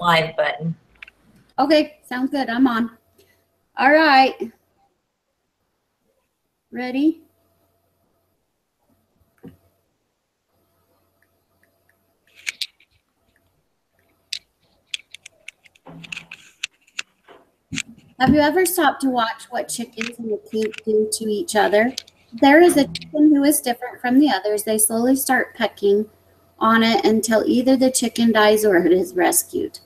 live button. Okay, sounds good. I'm on. All right. Ready? Have you ever stopped to watch what chickens in a coop do to each other? There is a chicken who is different from the others. They slowly start pecking on it until either the chicken dies or it is rescued.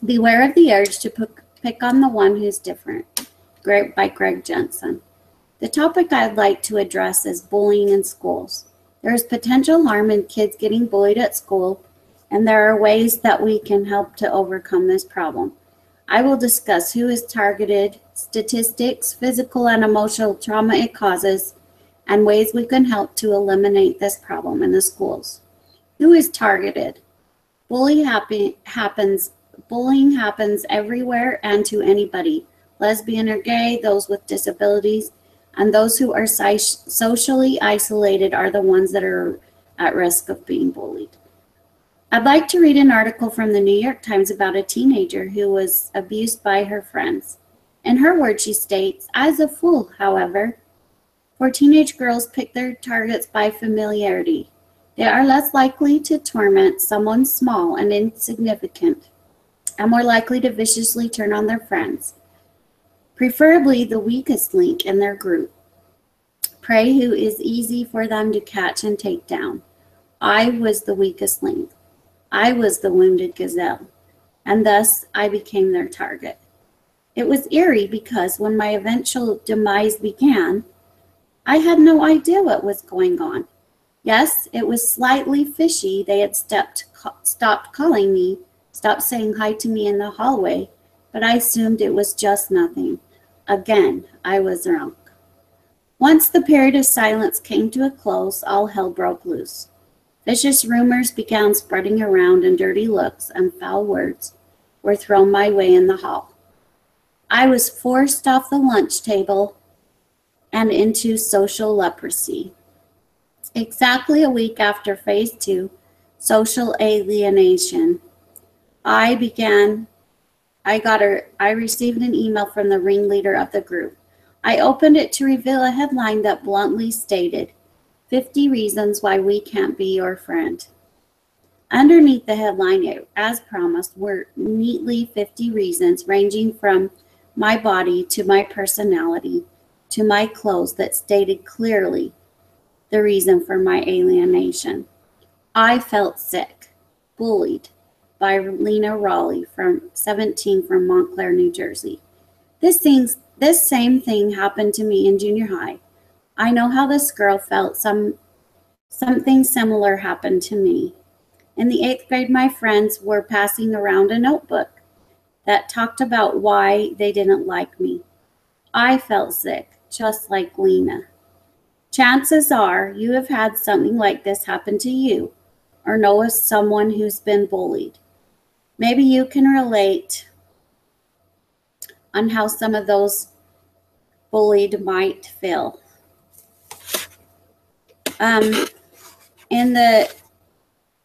Beware of the urge to pick on the one who's different. By Greg Jensen. The topic I'd like to address is bullying in schools. There is potential harm in kids getting bullied at school, and there are ways that we can help to overcome this problem. I will discuss who is targeted, statistics, physical and emotional trauma it causes, and ways we can help to eliminate this problem in the schools. Who is targeted? Bullying happens everywhere and to anybody. Lesbian or gay, those with disabilities, and those who are socially isolated are the ones that are at risk of being bullied. I'd like to read an article from the New York Times about a teenager who was abused by her friends. In her words, she states, "As a fool, however, for teenage girls pick their targets by familiarity. They are less likely to torment someone small and insignificant, and more likely to viciously turn on their friends, preferably the weakest link in their group. Prey who is easy for them to catch and take down. I was the weakest link. I was the wounded gazelle, and thus I became their target. It was eerie because when my eventual demise began, I had no idea what was going on. Yes, it was slightly fishy. They had stopped calling me, stopped saying hi to me in the hallway, but I assumed it was just nothing. Again, I was wrong. Once the period of silence came to a close, all hell broke loose. Vicious rumors began spreading around, and dirty looks and foul words were thrown my way in the hall. I was forced off the lunch table and into social leprosy. Exactly a week after phase 2, social alienation, I received an email from the ringleader of the group. I opened it to reveal a headline that bluntly stated, 50 reasons why we can't be your friend. Underneath the headline, as promised, were neatly 50 reasons ranging from my body to my personality to my clothes that stated clearly the reason for my alienation. I felt sick, bullied by Lena Raleigh, 17, from Montclair, New Jersey. This same thing happened to me in junior high. I know how this girl felt. Something similar happened to me. In the 8th grade, my friends were passing around a notebook that talked about why they didn't like me. I felt sick, just like Lena. Chances are you have had something like this happen to you or know of someone who's been bullied. Maybe you can relate on how some of those bullied might feel.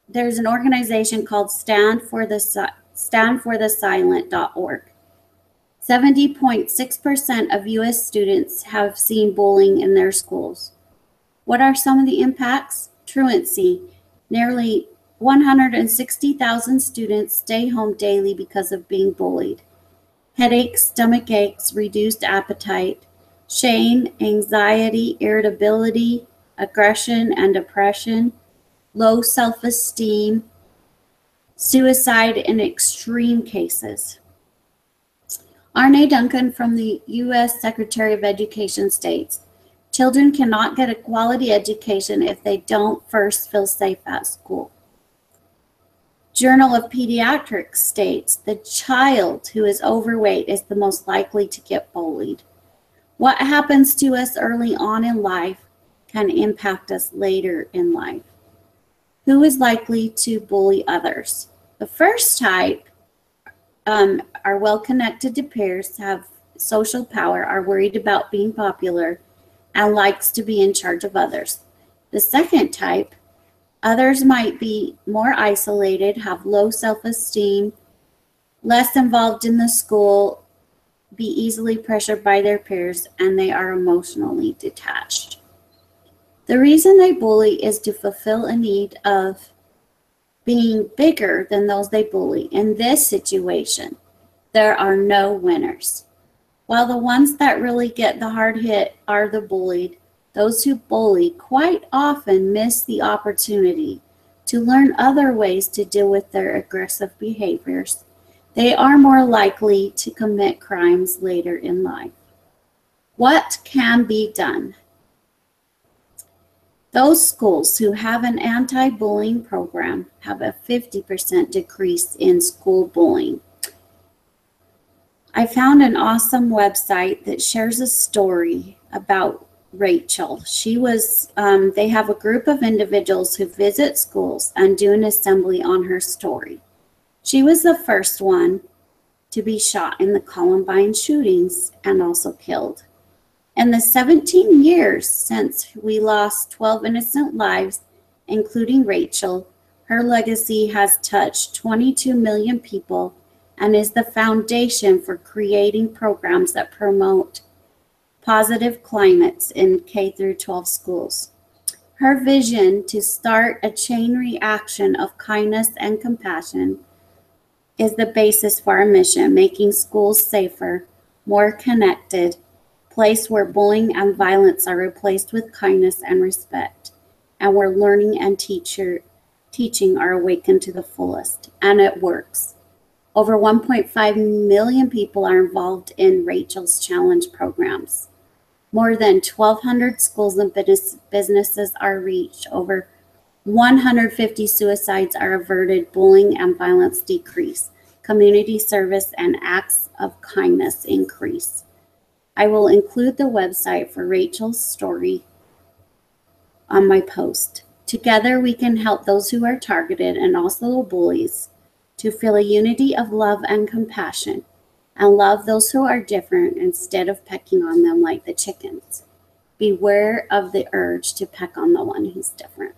There's an organization called standforthesilent.org. 70.6% of U.S. students have seen bullying in their schools. What are some of the impacts? Truancy. Nearly 160,000 students stay home daily because of being bullied. Headaches, stomach aches, reduced appetite, shame, anxiety, irritability, aggression and depression, low self-esteem, suicide in extreme cases. Arne Duncan from the U.S. Secretary of Education states, children cannot get a quality education if they don't first feel safe at school. Journal of Pediatrics states, the child who is overweight is the most likely to get bullied. What happens to us early on in life can impact us later in life. Who is likely to bully others? The first type are well-connected to peers, have social power, are worried about being popular, and likes to be in charge of others. The second type, others might be more isolated, have low self-esteem, less involved in the school, be easily pressured by their peers, and they are emotionally detached. The reason they bully is to fulfill a need of being bigger than those they bully. In this situation, there are no winners. While the ones that really get the hard hit are the bullied, those who bully quite often miss the opportunity to learn other ways to deal with their aggressive behaviors. They are more likely to commit crimes later in life. What can be done? Those schools who have an anti-bullying program have a 50% decrease in school bullying. I found an awesome website that shares a story about Rachel. They have a group of individuals who visit schools and do an assembly on her story. She was the first one to be shot in the Columbine shootings and also killed. In the 17 years since we lost 12 innocent lives, including Rachel, her legacy has touched 22 million people and is the foundation for creating programs that promote positive climates in K-12 schools. Her vision to start a chain reaction of kindness and compassion is the basis for our mission, making schools safer, more connected, place where bullying and violence are replaced with kindness and respect, and where learning and teaching are awakened to the fullest. And it works. Over 1.5 million people are involved in Rachel's Challenge programs. More than 1,200 schools and businesses are reached. Over 150 suicides are averted, bullying and violence decrease. Community service and acts of kindness increase. I will include the website for Rachel's story on my post. Together we can help those who are targeted and also the bullies to feel a unity of love and compassion and love those who are different instead of pecking on them like the chickens. Beware of the urge to peck on the one who's different.